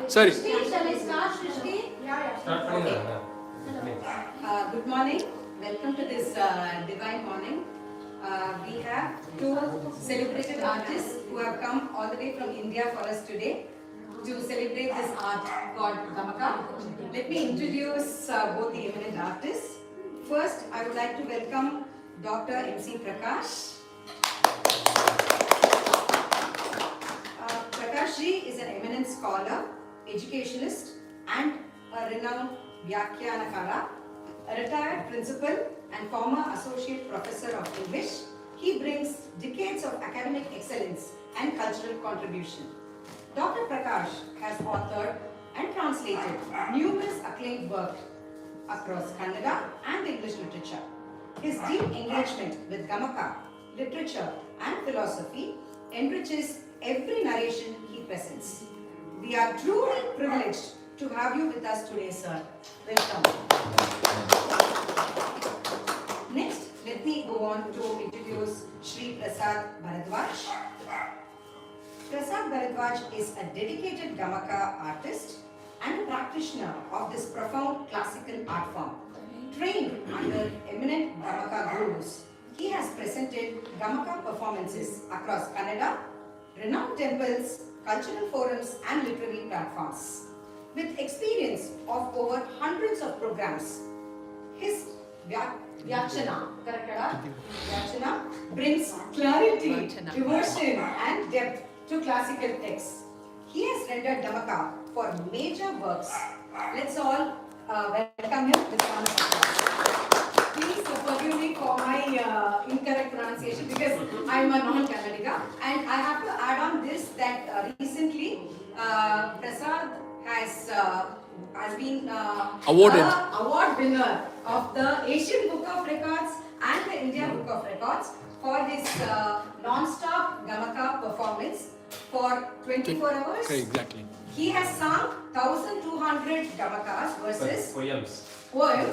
Sorry. Shall I start, Shrishti? Yeah. Start Okay. from Good morning. Welcome to this divine morning. We have two celebrated artists who have come all the way from India for us today to celebrate this art called Gamaka. Let me introduce both the eminent artists. First, I would like to welcome Dr. M.C. Prakash. Prakash ji is an eminent scholar, educationist, and a renowned Vyakhyanakara, a retired principal and former associate professor of English. He brings decades of academic excellence and cultural contribution. Dr. Prakash has authored and translated numerous acclaimed works across Kannada and English literature. His deep engagement with Gamaka, literature and philosophy enriches every narration he presents. We are truly privileged to have you with us today, sir. Welcome. Next, let me go on to introduce Shri Prasad Bharadwaj. Prasad Bharadwaj is a dedicated Gamaka artist and a practitioner of this profound classical art form. Trained under eminent Gamaka gurus, he has presented Gamaka performances across Kannada, renowned temples, cultural forums and literary platforms. With experience of over hundreds of programs, his Vyachana brings clarity, devotion and depth to classical texts. He has rendered Gamaka for major works. Let's all welcome him with a round of applause. Please forgive me for my incorrect pronunciation because I am a non-Kannadiga, and I have to add on this that recently Prasad has been Awarded. Award winner of the Asian Book of Records and the India Book of Records for his non-stop Gamaka performance for 24 hours. Okay, exactly. He has sung 1,200 Gamakas versus poems.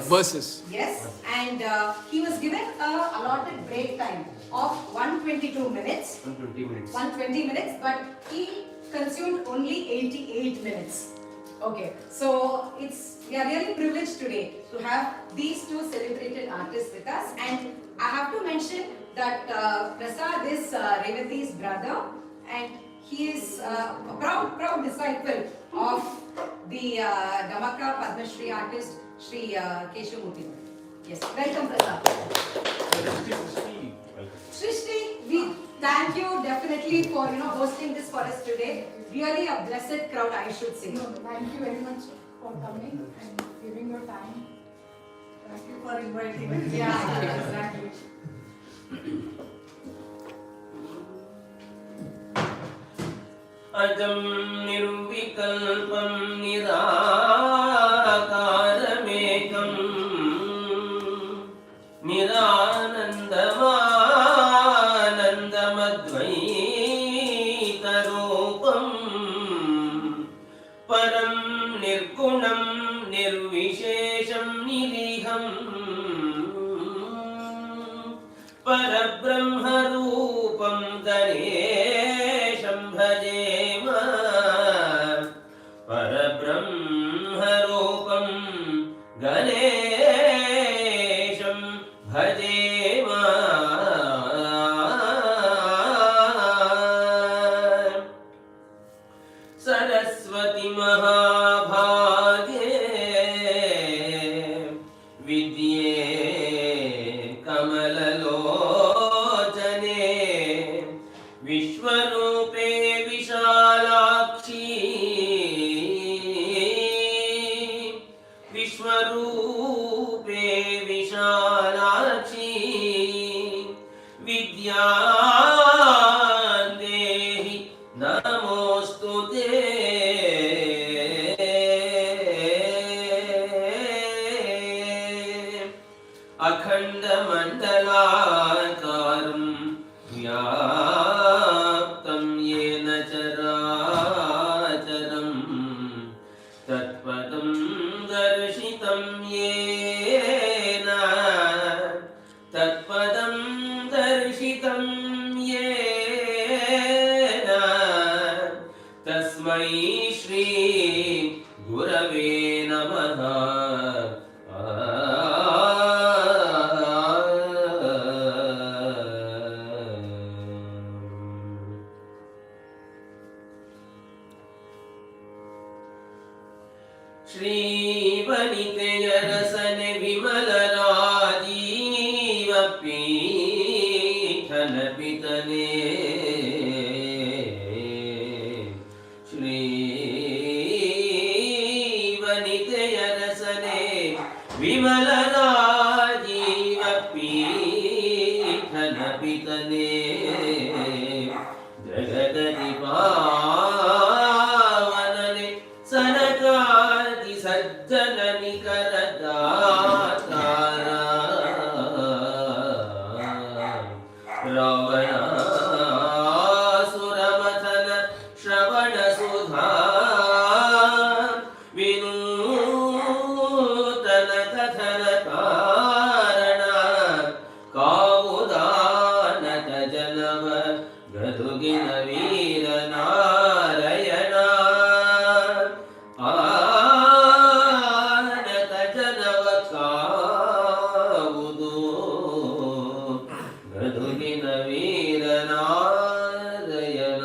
Versus. Yes, and he was given a allotted break time of 122 minutes. 120 minutes, but he consumed only 88 minutes. Okay, so we are really privileged today to have these two celebrated artists with us, and I have to mention that Prasad is Revati's brother, and he is a proud disciple of the Gamaka Padmashri artist Shri Keshavamurthy. Yes, welcome Prasad. Shrishti, we thank you definitely for hosting this for us today. Really a blessed crowd, I should say. No, thank you very much for coming and giving your time. Thank you for inviting us. Yeah, exactly. अजं निर्विकल्पं निराकारमेकं निरानन्दमानन्दमद्वैतरूपं परं निर्गुणं निर्विशेषं निरीहं परब्रह्मरूपं गणेशं भजेम परब्रह्मरूपं गणेशं भजेम सरस्वती महाभागे विद्ये कमललोचने विश्वरूपे विशालाक्षी विश्वरूपे विशालाक्षी विद्यां देहि नमोऽस्तुते अखण्डमण्डलाकारं व्याप्तं येन चराचरं तत्पदं दर्शितं येन तत्पदं दर्शितं येन तस्मै श्री गुरवे नमः। श्रीवनितेय रसन विमल राजीव पीठन पितने श्रीवनितेय रसने विमल राजीव पीठन पितने जगदति पावनने सनकादि सज्जन निकर दातारा रावणासुरमथन श्रवण सुधा विनूतन कथन कारण कामुदानत जनव गदुगिन वीर नारायण ಆನತ ಜನವ ಕಾವುದು ಗದುಗಿನ ವೀರ ನಾರಾಯಣ.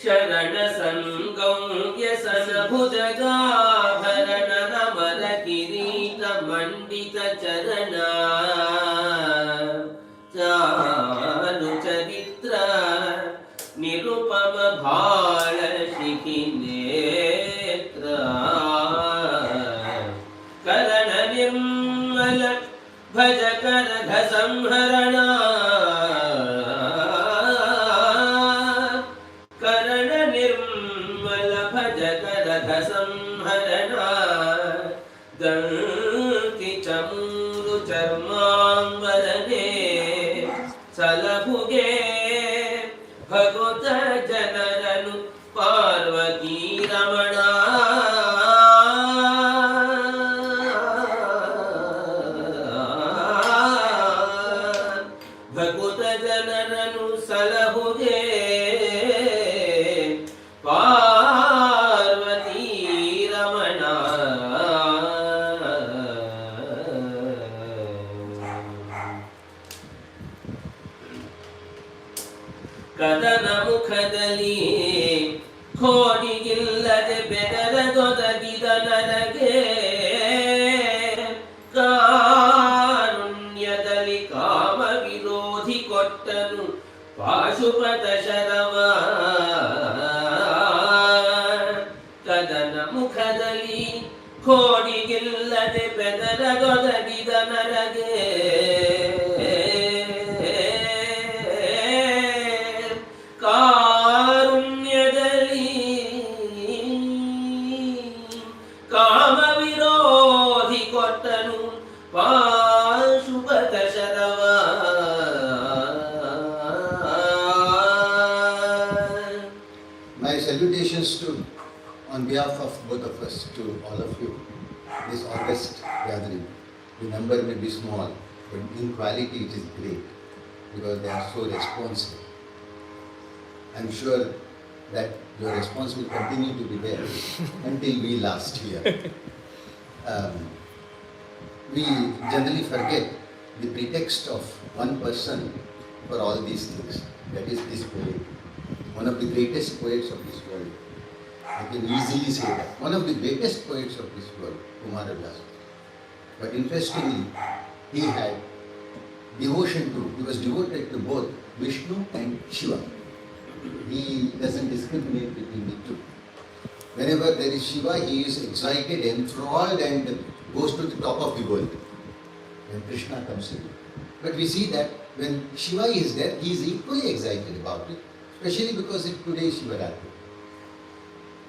ಶರಣ ಸಂಗೌಯ ಸನ ಭುಜಗಾಭರಣ ನಮರ ಕಿರೀಟ ಮಂಡಿತ ಚರಣ ಚಾರು ಚರಿತ್ರ ನಿರುಪಮ ಭಾಳ ಶಿಖಿ ನೇತ್ರ ಕರಣ ನಿರ್ಮಲ ಭಜ ಕರಘ ಸಂಹರಣ ಕರಣ ನಿರ್ಮಲ ಭಜ ಕರಘ ಸಂಹರಣ ದಂತಿ ಚಮೂರು ಚರ್ಮಾಂಬರನೆ ಸಲಹುಗೆ ಭಗವತ ಜನರನು ಪಾರ್ವತೀ ರಮಣ ಭಗವತ ಜನರನು ಸಲಹುಗೆ ಪಾರ್ವತೀ ರಮಣ ಕದನ ಮುಖದಲ್ಲಿ ಕೋಡಿಗಿಲ್ಲದೆ ಬೆದರದೊದಗಿದ ನನಗೆ ಕಾರುಣ್ಯದಲ್ಲಿ ಕಾಮ ವಿರೋಧಿ ಕೊಟ್ಟನು ಪಾಶುಪತ ಶರವ ಕದನ ಮುಖದಲ್ಲಿ ಕೋಡಿಗಿಲ್ಲದೆ ಬೆದರದೊದಗಿದ ನನಗೆ ಕಾರುಣ್ಯದಲ್ಲಿ ಕಾಮ ವಿರೋಧಿ ಕೊಟ್ಟನು Pashupata Sharavu My salutations to, on behalf of both of us, to all of you, this August gathering. The number may be small, but in quality it is great because they are so responsive. I'm sure that your response will continue to be there until we last here. We generally forget the pretext of one person for all these things. That is this poet, one of the greatest poets of this world. I can easily say that. One of the greatest poets of this world, Kumaradas. But interestingly, he had devotion to, he was devoted to both Vishnu and Shiva. He doesn't discriminate between the two. Whenever there is Shiva, he is excited, enthralled, and goes to the top of the world. When Krishna comes in. But we see that when Shiva is there, he is equally excited about it, especially because today is Shivaratri.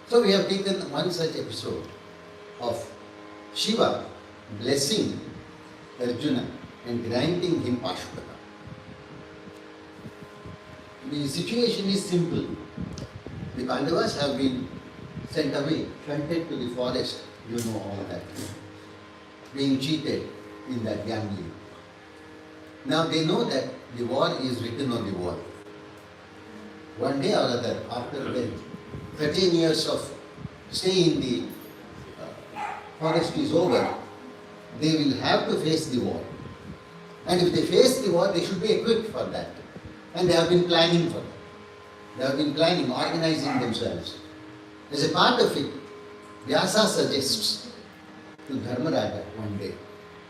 So we have taken one such episode of Shiva blessing Arjuna and granting him Pashupata. The situation is simple. The Pandavas have been sent away, shunted to the forest you know all that. Being cheated in that gambling. Now they know that the war is written on the wall. One day or other, after the 13 years of stay in the forest is over, they will have to face the war. And if they face the war, they should be equipped for that. And they have been planning for that. They have been planning, organizing themselves. As a part of it, Vyasa suggests to Dharmaraja one day,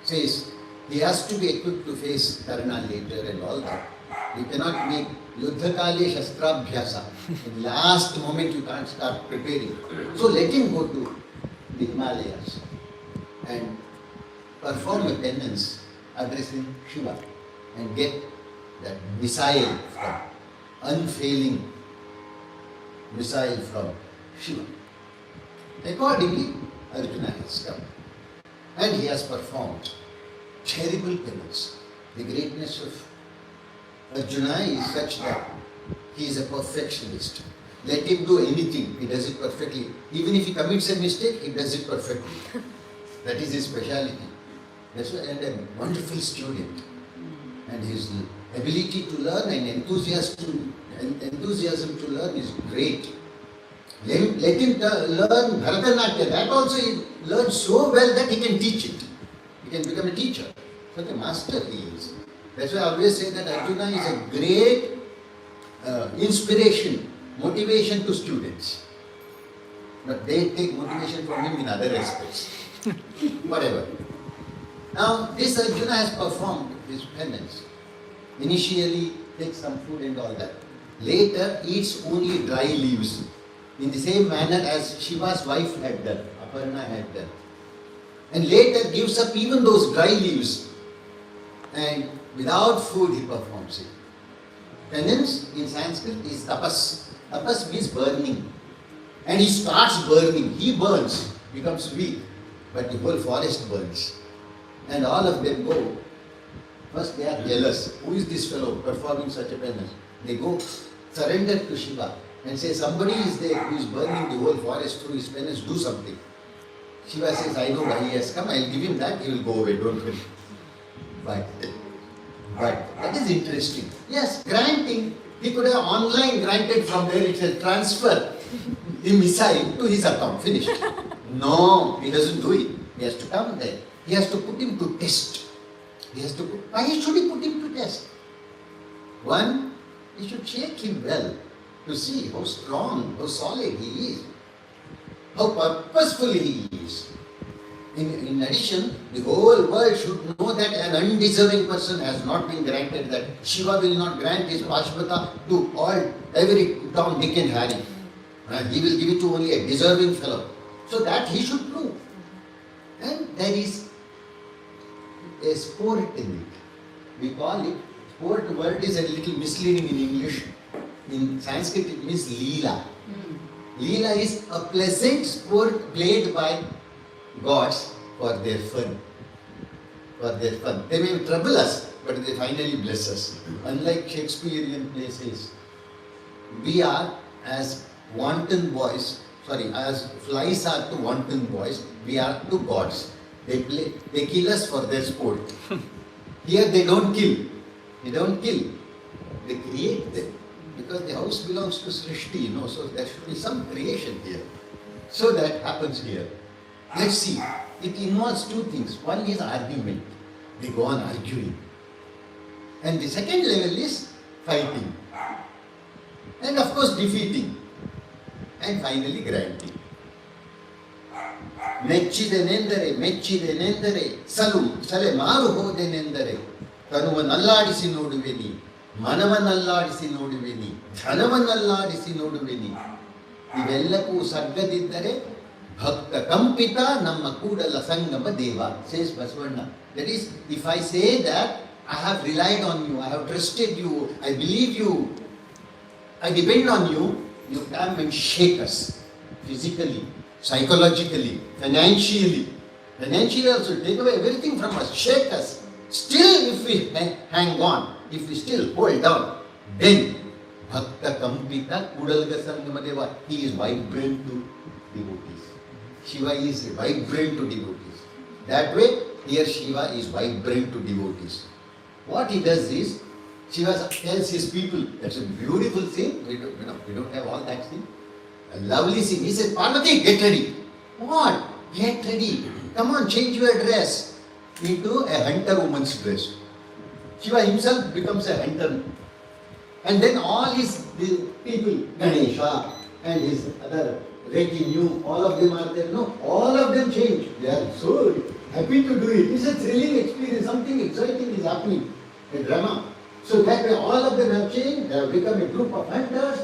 says he has to be equipped to face Karna later and all that. You cannot make Yuddhakale Shastrabhyasa. In the last moment you can't start preparing. So let him go to the Himalayas and perform a penance addressing Shiva and get that missile from, unfailing missile from Shiva. Accordingly, Arjuna has come and he has performed terrible penance. The greatness of Arjuna is such that he is a perfectionist. Let him do anything, he does it perfectly. Even if he commits a mistake, he does it perfectly. That is his speciality. That's why, and a wonderful student. And his ability to learn and enthusiasm to learn is great. Let him learn Bharatanatyam. That also he learns so well that he can teach it. He can become a teacher. Such a master he is. That's why I always say that Arjuna is a great inspiration, motivation to students. But they take motivation from him in other aspects. Whatever. Now, this Arjuna has performed his penance. Initially, takes some food and all that. Later, eats only dry leaves. In the same manner as Shiva's wife had done, Aparna had done. And later gives up even those dry leaves. And without food he performs it. Penance in Sanskrit is tapas. Tapas means burning. And he starts burning. He burns, becomes weak. But the whole forest burns. And all of them go. First they are jealous. Who is this fellow performing such a penance? They go surrender to Shiva and say, somebody is there who is burning the whole forest through his penance, do something. Shiva says, I know why he has come, I'll give him that, he will go away, don't worry. But that is interesting. Yes, granting, he could have online granted from there, it will transfer the missile to his account, finished. No, he doesn't do it. He has to come there. He has to put him to test. Why should he put him to test? One, he should shake him well to see how strong, how solid he is, how purposeful he is. In addition, the whole world should know that an undeserving person has not been granted, that Shiva will not grant his Pashupata to every Tom, Dick and Harry. He will give it to only a deserving fellow. So that he should prove. And there is a sport in it. We call it, sport word is a little misleading in English. In Sanskrit it means Leela. Leela is a pleasant sport played by gods for their fun. They may trouble us, but they finally bless us. Unlike Shakespearean plays, we are as as flies are to wanton boys, we are to gods. They kill us for their sport. Here they don't kill. They create them. Because the house belongs to Srishti, so there should be some creation here. So that happens here. Let's see. It involves two things. One is argument. They go on arguing. And the second level is fighting. And of course defeating. And finally granting. ಮೆಚ್ಚಿದೆನೆಂದರೆ ಸಲೆ ಮಾರು ಹೋದೆನೆಂದರೆ ತನುವನ್ನಲ್ಲಾಡಿಸಿ ನೋಡುವೆನಿ, ಮನವನ್ನಲ್ಲಾಡಿಸಿ ನೋಡುವೆನಿ, ಧನವನ್ನಲ್ಲಾಡಿಸಿ ನೋಡುವೆನಿ. ಇವೆಲ್ಲಕ್ಕೂ ಸಗ್ಗದಿದ್ದರೆ ಭಕ್ತ ಕಂಪಿತ ನಮ್ಮ Kudala Sangama Deva, says Basavana. That is, if I say that I have relied on you, I have trusted you, I believe you, I depend on you, you come and shake us physically, psychologically, financially. Financially also, take away everything from us, shake us. Still, if we hang on, if we still hold on, then Bhakta Kampita Kudalga Sangamadeva, he is vibrant to devotees. Shiva is vibrant to devotees. That way, here Shiva is vibrant to devotees. What he does is, Shiva tells his people, that's a beautiful thing, we don't have all that thing. A lovely thing. He says, Parvati, get ready. What? Get ready. Come on, change your dress into a hunter woman's dress. Shiva himself becomes a hunter. And then all his people, Ganesha and his other retinue, all of them are there. No, all of them change. They are so happy to do it. It's a thrilling experience. Something exciting is happening. A drama. So that way all of them have changed. They have become a group of hunters.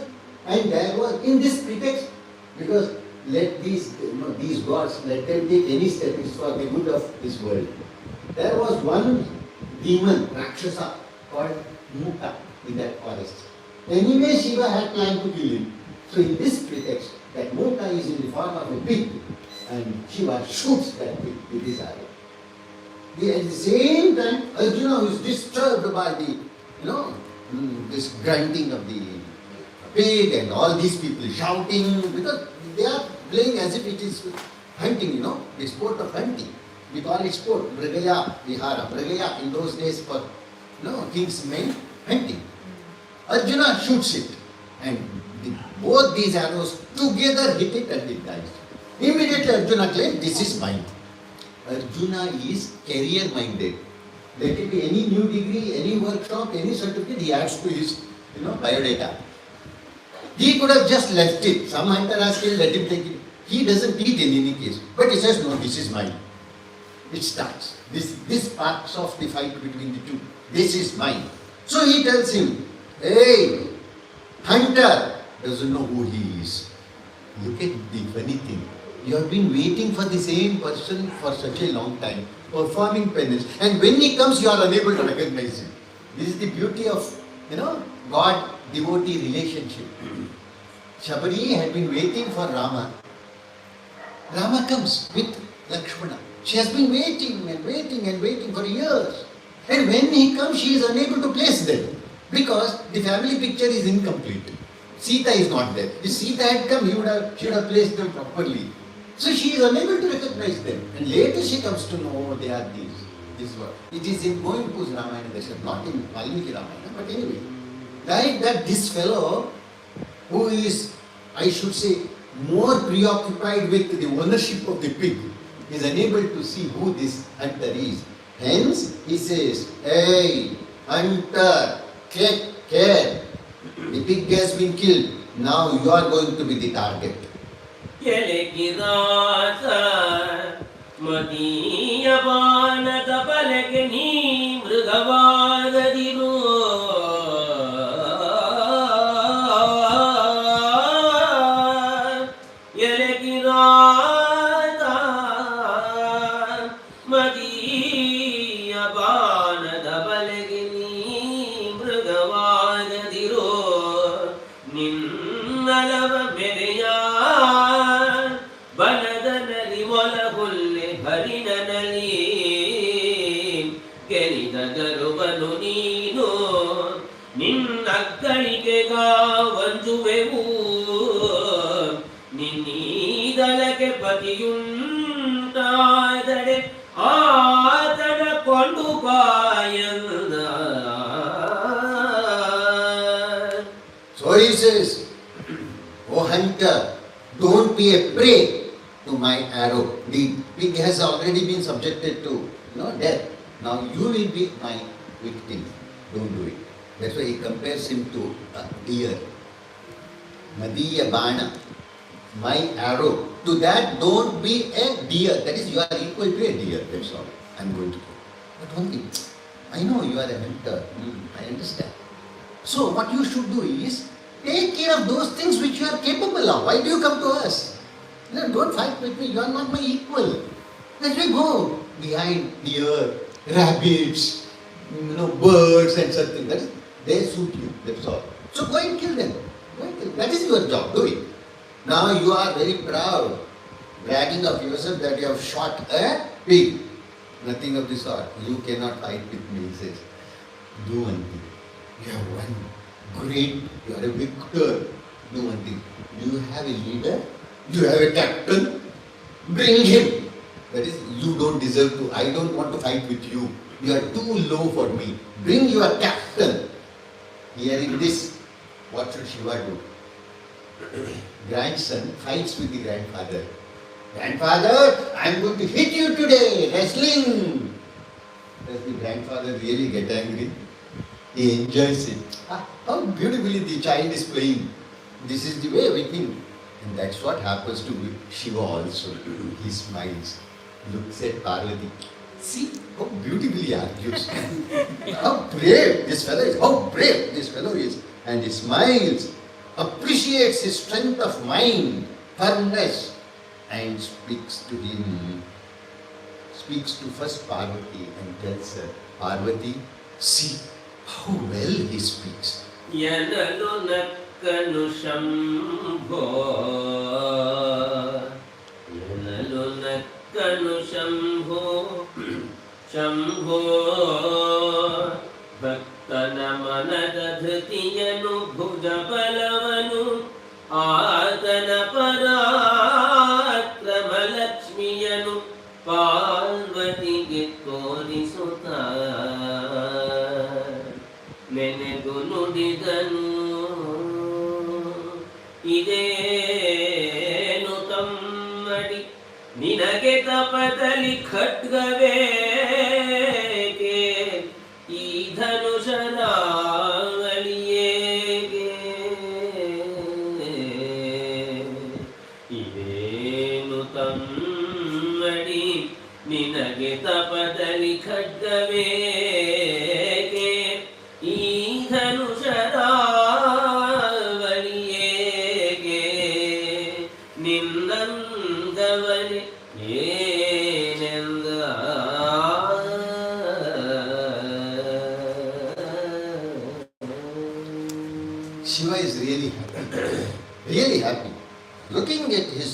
And there was, in this pretext, because let these gods, let them take any step, it's for the good of this world. There was one demon, Rakshasa, called Muka in that forest. Anyway, Shiva had planned to kill him. So in this pretext, that Muka is in the form of a pig, and Shiva shoots that pig with his arrow. At the same time, Arjuna is disturbed by the, this grunting of the pig and all these people shouting, because they are playing as if it is hunting, the sport of hunting. We call it sport, Mrigaya, Vihara. Mrigaya in those days for kings meant hunting. Arjuna shoots it, and both these arrows together hit it and it dies. Immediately Arjuna claimed, this is mine. Arjuna is career-minded. Let it be any new degree, any workshop, any certificate, he adds to his biodata. He could have just left it. Some hunter has killed, let him take it. He doesn't eat in any case. But he says, no, this is mine. It starts. This sparks off the fight between the two. This is mine. So he tells him, hey, hunter doesn't know who he is. Look at the funny thing. You have been waiting for the same person for such a long time, performing penance. And when he comes, you are unable to recognize him. This is the beauty of, God-devotee relationship. Shabari had been waiting for Rama. Rama comes with Lakshmana. She has been waiting and waiting and waiting for years. And when he comes, she is unable to place them because the family picture is incomplete. Sita is not there. If Sita had come, she would have placed them properly. So she is unable to recognize them. And later she comes to know they are these. This word. It is in Goindpu's Ramayana, not in Valmiki Ramayana, but anyway. Like that this fellow, who is, I should say, more preoccupied with the ownership of the pig, is unable to see who this hunter is. Hence, he says, hey, hunter, take care. The pig has been killed. Now you are going to be the target. ನಿನ್ನೀದಲಕ್ಕೆ ಪತಿಯುಂಟಾದರೆ ಆತನ ಕೊಂಡು ಬಾಯಂದ. So he says, oh hunter, don't be a prey to my arrow. The pig has already been subjected to death. Now you will be my victim. Don't do it. That's why he compares him to a deer. Madiya Bana, my arrow. To that, don't be a deer. That is, you are equal to a deer. That's all. I'm going to do. But one thing, I know you are a hunter. I understand. So what you should do is, take care of those things which you are capable of. Why do you come to us? Don't fight with me. You are not my equal. Let me go behind deer, rabbits, birds and such things. They suit you. That's all. So go and kill them. That is your job. Do it. Now you are very proud, bragging of yourself that you have shot a pig. Nothing of the sort. You cannot fight with me, he says. Do one thing. You have won. Great. You are a victor. Do one thing. Do you have a leader? Do you have a captain? Bring him. That is, you don't deserve to. I don't want to fight with you. You are too low for me. Bring your captain. Hearing this, what should Shiva do? Grandson fights with the grandfather. Grandfather, I am going to hit you today. Wrestling. Does the grandfather really get angry? He enjoys it. How beautifully the child is playing. This is the way we think. And that's what happens to Shiva also. He smiles, looks at Parvati. See how beautifully he argues. How brave this fellow is. How brave this fellow is. And he smiles, appreciates his strength of mind, firmness, and speaks to him. Speaks to first Parvati and tells her, Parvati, see how well he speaks. Yanalu nakkanu shambho, yanalu nakkanu shambho, shambho, bhaktana manadadhatiyanu bhujabalavanu, atana parakrama lakshmiyanu, Parvati gittori sutta. ನೆನೆದು ನುಡಿದನು ಇದೇನು ತಮ್ಮಡಿ ನಿನಗೆ ತಪದಲ್ಲಿ ಖಡ್ಗವೇಕೆ ಈ ಧನುಷರಾವಳಿಯೇಗೆ ಇದೇನು ತಮ್ಮಡಿ ನಿನಗೆ ತಪದಲ್ಲಿ ಖಡ್ಗವೇಕೆ ಈ ಧನುಷರಾವಳಿಯೇಗೆ ನಿನ್ನಂದವನೆ ಏನೆಂದ Shiva is really happy. Really happy. Looking at his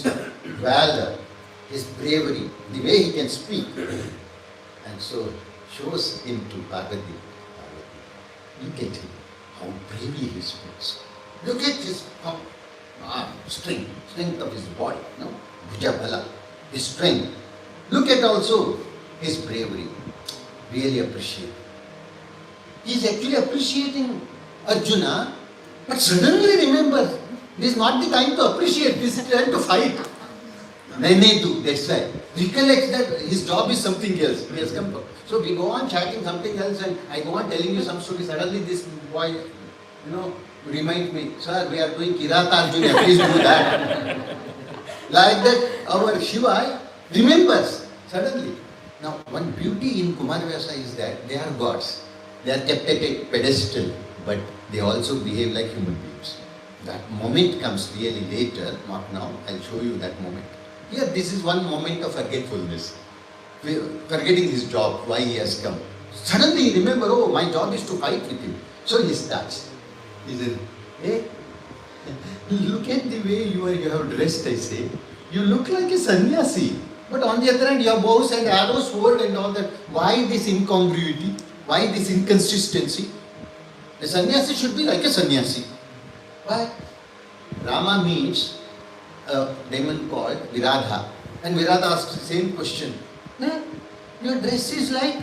valor, his bravery, the way he can speak. And so shows him to Parvati. Look at him, how bravely he speaks. Look at his strength of his body, no? Bhujabala, his strength. Look at also his bravery. Really appreciate. He is actually appreciating Arjuna, but suddenly remembers, this is not the time to appreciate, this is the time to fight. Nenedu, that's why. Recollect that his job is something else. He has come to. So we go on chatting something else and I go on telling you some story. Suddenly this boy, reminds me, sir, we are doing Kirata Arjuna, please do that. Like that, our Shiva remembers suddenly. Now, one beauty in Kumarvyasa is that they are gods. They are kept at a pedestal, but they also behave like human beings. That moment comes really later, not now. I'll show you that moment. Here, this is one moment of forgetfulness. Forgetting his job, why he has come. Suddenly he remembers, oh, my job is to fight with him. So he starts. He says, hey, look at the way you have dressed, I say. You look like a sannyasi. But on the other hand, your bows and arrows, sword and all that. Why this incongruity? Why this inconsistency? A sannyasi should be like a sannyasi. Why? Rama meets a demon called Viradha. And Viradha asks the same question. Your dress is like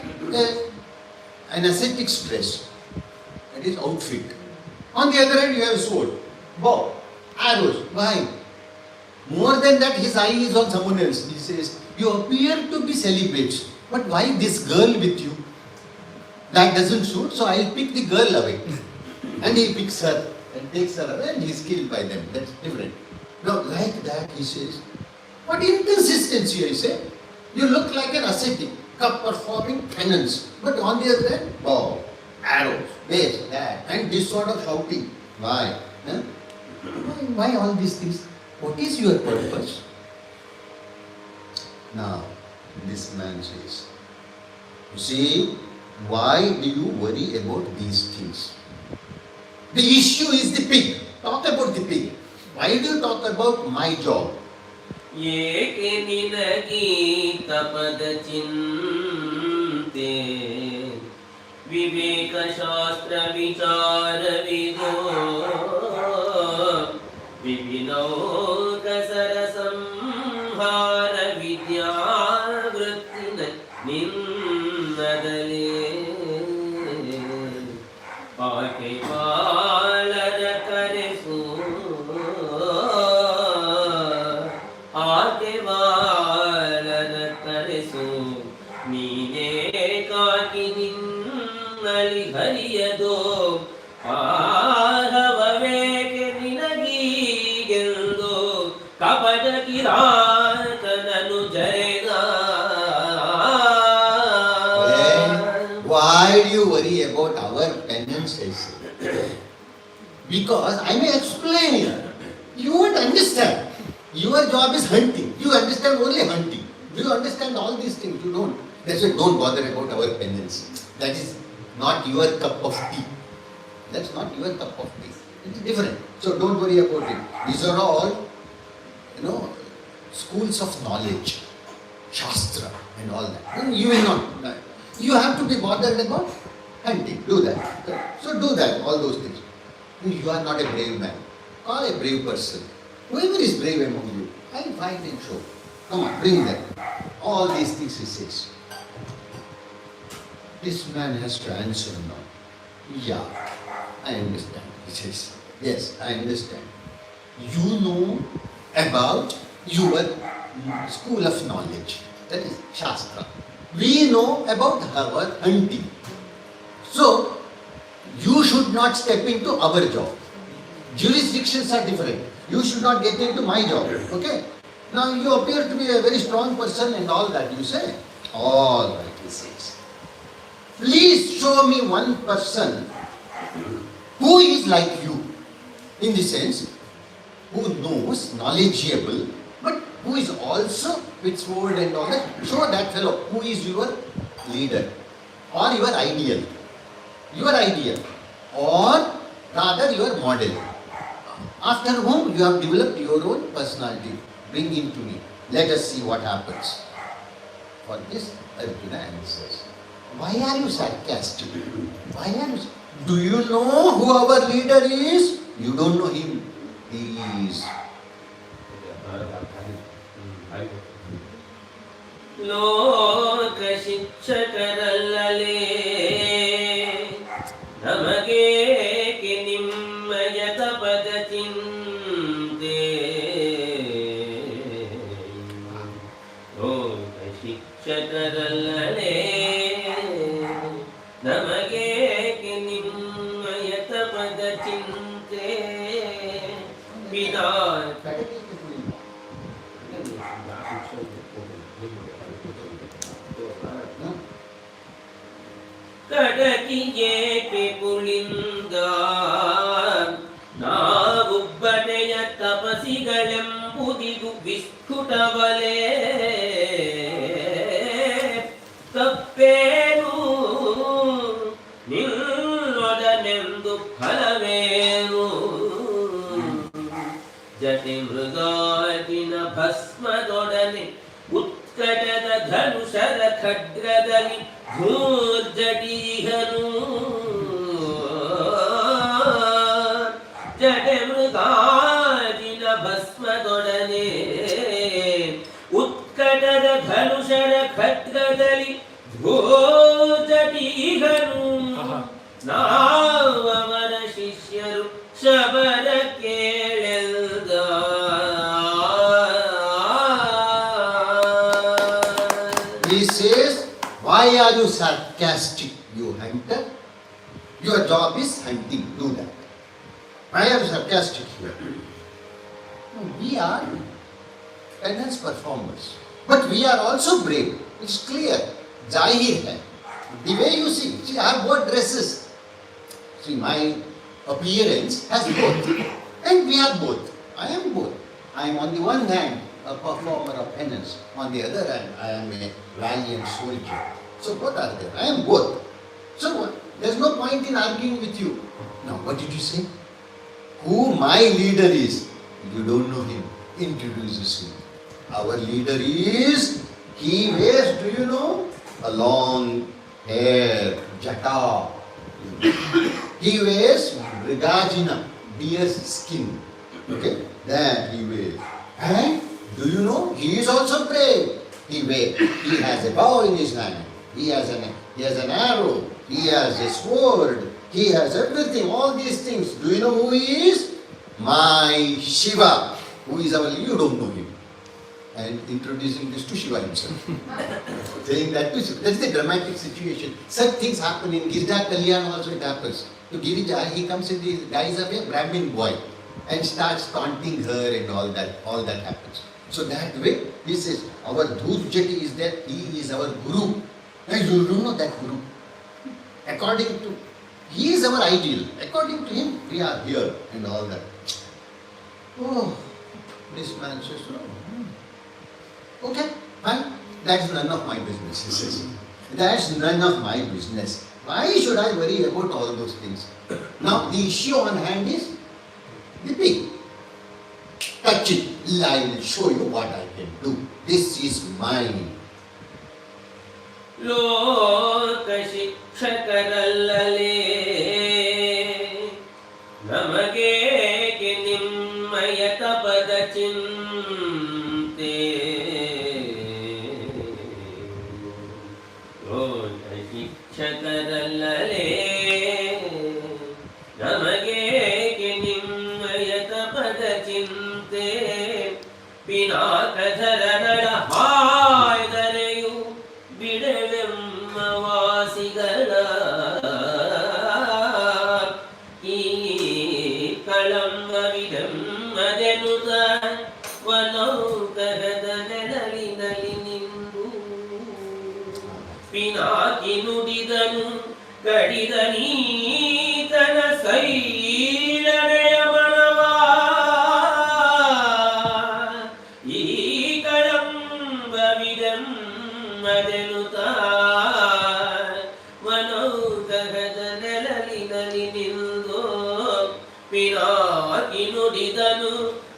an ascetic's dress. That is outfit. On the other hand, you have a sword, bow, arrows. Why? More than that, his eye is on someone else. He says, you appear to be celibates, but why this girl with you? That doesn't suit, so I'll pick the girl away. And he picks her and takes her away and he is killed by them. That's different. Now, like that, he says, what inconsistency, I say. You look like an ascetic, performing penance. But on the other hand, bow, arrows, this, that, and this sort of shouting. Why? Huh? Why all these things? What is your purpose? Now, this man says, you see, why do you worry about these things? The issue is the pig. Talk about the pig. Why do you talk about my job? ಏಕೆ ನಿನಗೀ ತಪದ ಚಿಂತೆ ವಿವೇಕ ಶಾಸ್ತ್ರ ವಿಚಾರವಿದೋ ವಿಪಿನೌಕ ಸರ ಸಂಹಾರವಿದೋ ನೀನೇ ಕಾಕಿ ನಿನ್ನಲಿ ಹರಿಯದೋ ಆಹವವೇಕೆ ನಿನಗೀಗೆಂದು ಕಪಟ ಕಿರಾತನನು ಜಯದ. Why do you worry about our penances? Because I may explain here. You won't understand. Your job is hunting. You understand only hunting. You understand all these things. You don't. That's why don't bother about our penance. That is not your cup of tea. That's not your cup of tea. It's different. So don't worry about it. These are all, schools of knowledge, Shastra and all that. You will not. You have to be bothered about hunting. Do that. So do that, all those things. You are not a brave man. Call a brave person. Whoever is brave among you, I'll find and show. Come on, bring them. All these things he says. This man has to answer now. Yeah, I understand, he says. Yes, I understand. You know about your school of knowledge. That is Shastra. We know about our hunting. So, you should not step into our job. Jurisdictions are different. You should not get into my job. Okay? Now you appear to be a very strong person and all that you say. All right, he says. Please show me one person who is like you. In the sense, who knows, knowledgeable, but who is also with sword and all that. Show that fellow who is your leader or your ideal. Your ideal. Or rather your model. After whom you have developed your own personality. Bring him to me. Let us see what happens. For this, Arjuna answers. Why are you sarcastic? Why are you? Do you know who our leader is? You don't know him. He is. ಲೋಕ ಶಿಕ್ಷಕರಲ್ಲಲೇ ನಮಗೇಕೆ ನಿಮ್ಮಯ ತಪದ ಚಿಂತೆ. ಲೋಕ ಶಿಕ್ಷಕರಲ್ಲಲೇ ನಮಗೇಕೆ ನಿಮ್ಮಯ ತಪದ ಚಿಂತೆ. ವಿಧಾತ ಕಡಕಿಯೇಕೆ ಪುಳಿಂದ ನಾವುಬ್ಬನೆಯ ತಪಸಿಗಳೆಂಬುದಿದು ವಿಸ್ಫುಟವಲೇ. ತಪ್ಪೇನು ನಿನ್ನೊಡನೆಂದು ಫಲವೇನು. ಜಟಿ ಮೃಗಾಟಿನ ಭಸ್ಮದೊಡನೆ ಉತ್ಕಟದ ಧನುಷರ ಖಡ್ಗದಲ್ಲಿ ಧೂರ್ಜಟೀಹನು. ಜಡೆ ಮೃಗಾಜಿನ ಭಸ್ಮದೊಡನೆ ಉತ್ಕಟದ ಧನುಷರ ಖಡ್ಗದಲ್ಲಿ ಧೂರ್ಜಟೀಹನು. ನಾವವರ ಶಿಷ್ಯರು ಶಬರ ಕೇಳೆಲ್ದ. He says, why are you sarcastic, you hunter? Your job is hunting. Do that. Why are you sarcastic here? No, we are penance performers. But we are also brave. It's clear. Zahir hai. The way you see, I have both dresses. See, my appearance has both. And we are both. I am both. I am on the one hand a performer of penance. On the other hand, I am a valiant soldier. So both are there. I am both. So there's no point in arguing with you. Now, what did you say? Who my leader is? You don't know him. Introduces him. Our leader is, he wears, do you know? A long hair, jata. He wears Mrigajina, deer's skin. Okay? That he wears. And do you know? He is also brave. He has a bow in his hand. He has an arrow. He has a sword. He has everything. All these things. Do you know who he is? My Shiva. Who is our? You don't know him. and introducing this to Shiva himself. Saying that to Shiva. That's the dramatic situation. Such things happen in Girija Kalyan also it happens. To Girija, he comes in the guise of a Brahmin boy and starts taunting her and all that happens. So that way, he says, our Dhur Jati is there, he is our Guru. And you don't know that Guru. According to, he is our ideal. According to him, we are here and all that. Oh, this man says, oh, okay, fine. That's none of my business, he says. That's none of my business. Why should I worry about all those things? Now, the issue on hand is the pig. Touch it. I will show you what I can do. This is mine. ಲೋಕ ಶಿಕ್ಷಕರಲ್ಲಲೇ ನಮಗೇಕೆ ನಿಮ್ಮಯ ತಪದ ಚಿಂತೆ ಲೋಕ ಶಿಕ್ಷಕರಲ್ಲಲೇ ನಮಗೇಕೆ ನಿಮ್ಮಯ ತಪದ ಚಿಂತೆ ಪಿನಾಕಧರನಳ ಹಾಯ್ದರೆಯು ಬಿಡವೆಮ್ಮ ವಾಸಿಗಳ ಈ ಕಳಂಬವಿದೆಮ್ಮದೆನುತ ವನೌಕರದ ನೆರಳಿನಲ್ಲಿ ನಿಂದು ಪಿನಾಕಿ ನುಡಿದನು ಕಡಿದ ನೀತನ ಸೈಲನೆಯ ಮನವ ಈ ಕಳಂಬವಿದೆಮ್ಮದೆನುತ ವನೌಕರದ ನೆರಳಿನಲ್ಲಿ ನಿಂದು ಪಿನಾಕಿ ನುಡಿದನು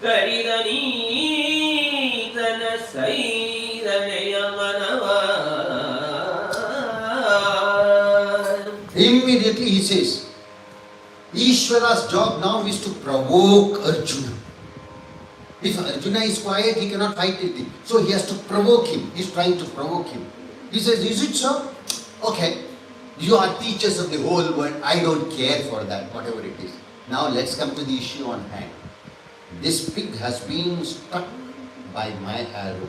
ಕಡಿದ ನೀತನ ಸೈಲನೆಯ ಮನವ. Immediately he says, Ishvara's job now is to provoke Arjuna. If Arjuna is quiet, he cannot fight with him. So he has to provoke him. He is trying to provoke him. He says, is it so? Okay. You are teachers of the whole world. I don't care for that, whatever it is. Now let's come to the issue on hand. This pig has been struck by my arrow.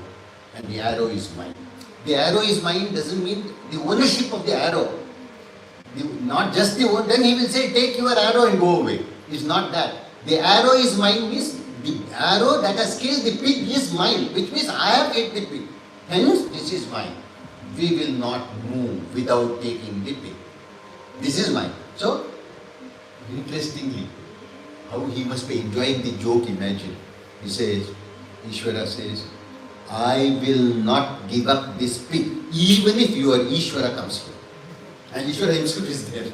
And the arrow is mine. The arrow is mine doesn't mean the ownership of the arrow. Not just the one, then he will say, take your arrow and go away. It's not that. The arrow is mine means the arrow that has killed the pig is mine, which means I have killed the pig. Hence, this is mine. We will not move without taking the pig. This is mine. So, interestingly, how he must be enjoying the joke, imagine. He says, Ishvara says, I will not give up this pig, even if your Ishvara comes here. And Ishvara himself is there.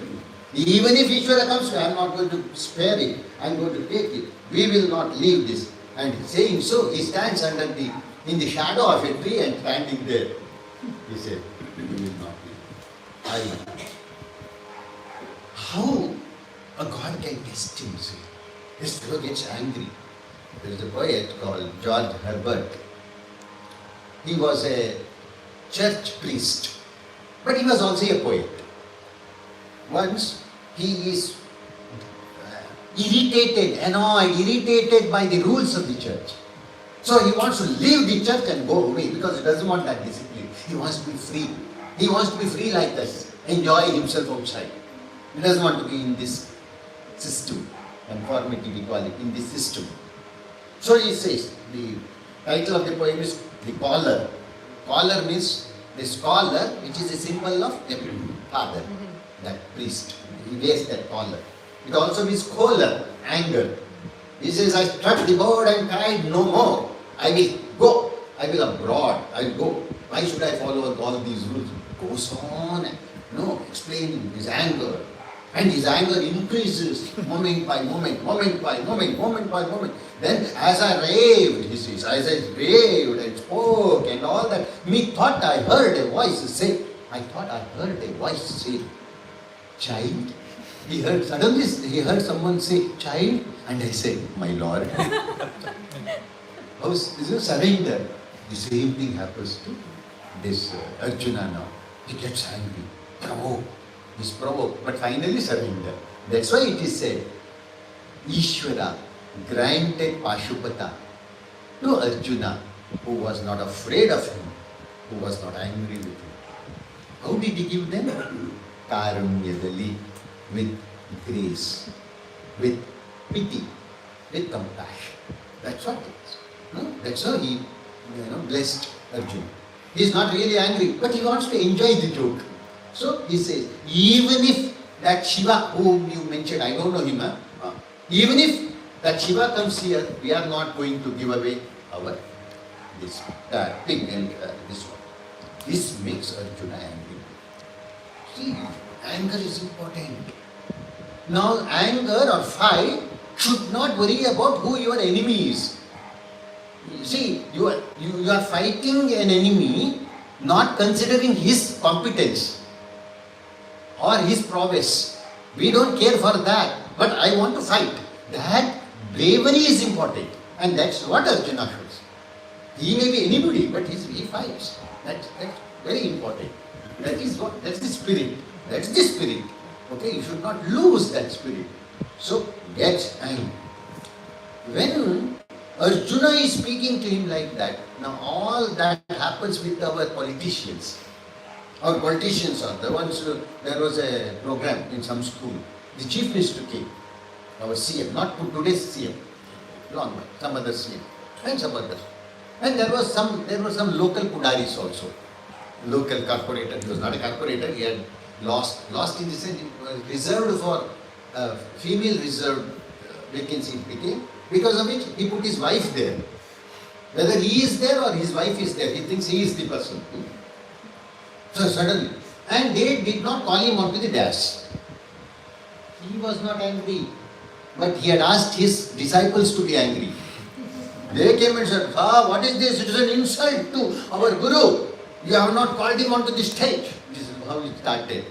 Even if Ishvara comes here, I am not going to spare it. I am going to take it. We will not leave this. And saying so, he stands in the shadow of a tree and standing there. He said, we will not leave. I will. How a God can test him, see? This fellow gets angry. There is a poet called George Herbert. He was a church priest, but he was also a poet. Once he is irritated by the rules of the church. So he wants to leave the church and go away because he doesn't want that discipline. He wants to be free. He wants to be free like us, enjoy himself outside. He doesn't want to be in this system, conformity we call it, in this system. So he says, the title of the poem is The Collar. Collar means the scholar, which is a symbol of the father, that priest. He wears that collar. It also means choler, anger. He says, I struck the board and cried no more. I will go. I will abroad. I will go. Why should I follow all these rules? Goes on, explaining his anger. And his anger increases moment by moment. Then as I raved, he says, as I raved and spoke and all that, methought I heard a voice say, child. Suddenly he heard someone say, child, and I said, my lord. This is surrender. The same thing happens to this Arjuna now. He gets angry, he's provoked, but finally surrender. That's why it is said, Ishvara granted Pashupata to Arjuna who was not afraid of him, who was not angry with him. How did he give them? Karunyadali, with grace, with pity, with compassion. That's what it is. No? That's how he blessed Arjuna. He is not really angry, but he wants to enjoy the joke. So he says, even if that Shiva whom you mentioned, I don't know him, even if that Shiva comes here, we are not going to give away our this pig and this one. This makes Arjuna angry. See, anger is important. Now, anger or fight should not worry about who your enemy is. See, you are fighting an enemy not considering his competence or his prowess. We don't care for that, but I want to fight. That bravery is important, and that's what Arjuna shows. He may be anybody, but he fights. That's very important. That's the spirit. That's the spirit. Okay, you should not lose that spirit. So get angry. When Arjuna is speaking to him like that, now all that happens with our politicians. Our politicians are the ones, there was a program in some school. The chief minister came, our CM, not today's CM, long back, some other CM, and some others. And there were some local pudaris also. Local corporator, he was not a corporator, he had lost in the sense, it was reserved for female reserved vacancy it became, because of which he put his wife there. Whether he is there or his wife is there, he thinks he is the person. So suddenly, and they did not call him onto the dash. He was not angry, but he had asked his disciples to be angry. They came and said, what is this? It is an insult to our Guru. You have not called him onto the stage. This is how it started.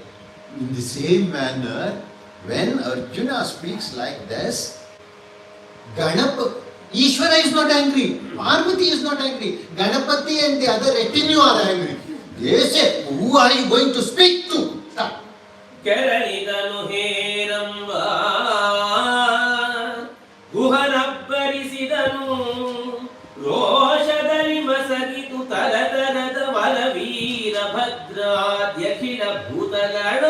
In the same manner, when Arjuna speaks like this, Ishvara is not angry, Parvati is not angry, Ganapati and the other retinue are angry. They say, who are you going to speak to? Start. ಕೆರಳಿದನು Heramba ಗುಹನಬ್ಬರಿಸಿದನು ರೋಷದಲ್ಲಿ ಮಸಗಿತು ತರತರದ ಬಲವೀರ ಭದ್ರಾದ್ಯಖಿಲ ಭೂತಗಣ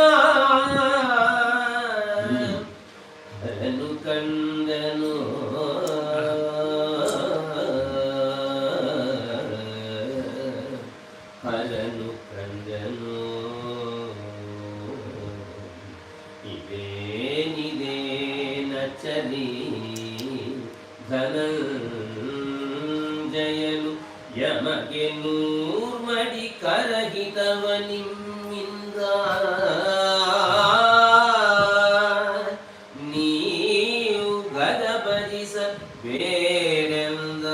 ಹರನು ಕಂಡನು ಹರನು ಕಂಡನು ಇದೇನಿದೆ ನಚಲಿ ಧನಂಜಯನು ಯಮಗೆ ನೂರ್ಮಡಿ ಕರಹಿತವ ನಿಮ್ಮಿಂದ ನೀವು ಗದಬರಿಸ ಬೇರೆಂದ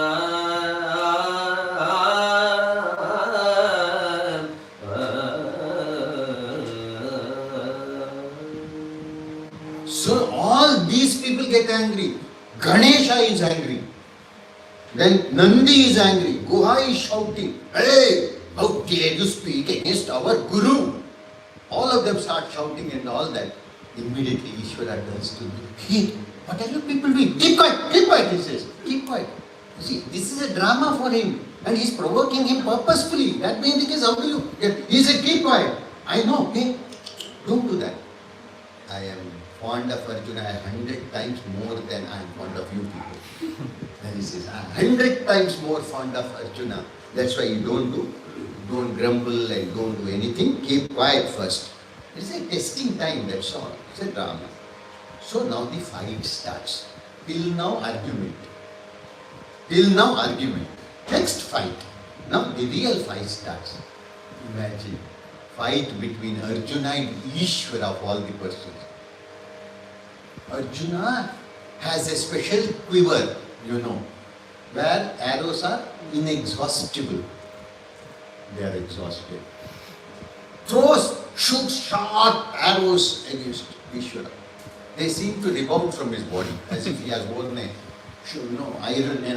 So all these people get angry. Ganesha is angry. Then Nandi is angry. Guha is shouting, hey, how dare you speak against our Guru? All of them start shouting and all that. Immediately Ishvara turns to me. Hey, what are you people doing? Keep quiet, he says. Keep quiet. You see, this is a drama for him. And he's provoking him purposefully. That means because how do you? He said, keep quiet. I know, hey, don't do that. I am fond of Arjuna 100 times more than I am fond of you people. And he says, I am 100 times more fond of Arjuna. That's why you don't grumble and don't do anything. Keep quiet first. It's a testing time, that's all. It's a drama. So now the fight starts. Till now argument. Next fight. Now the real fight starts. Imagine. Fight between Arjuna and Ishvara of all the persons. Arjuna has a special quiver, where arrows are inexhaustible. They are exhausted. Shoots sharp arrows against Ishvara. They seem to rebound from his body as if he has worn an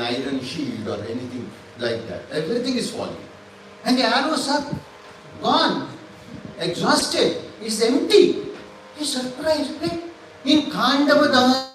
iron shield or anything like that. Everything is falling. And the arrows are gone, exhausted. It's empty. He's surprised. In Gandharva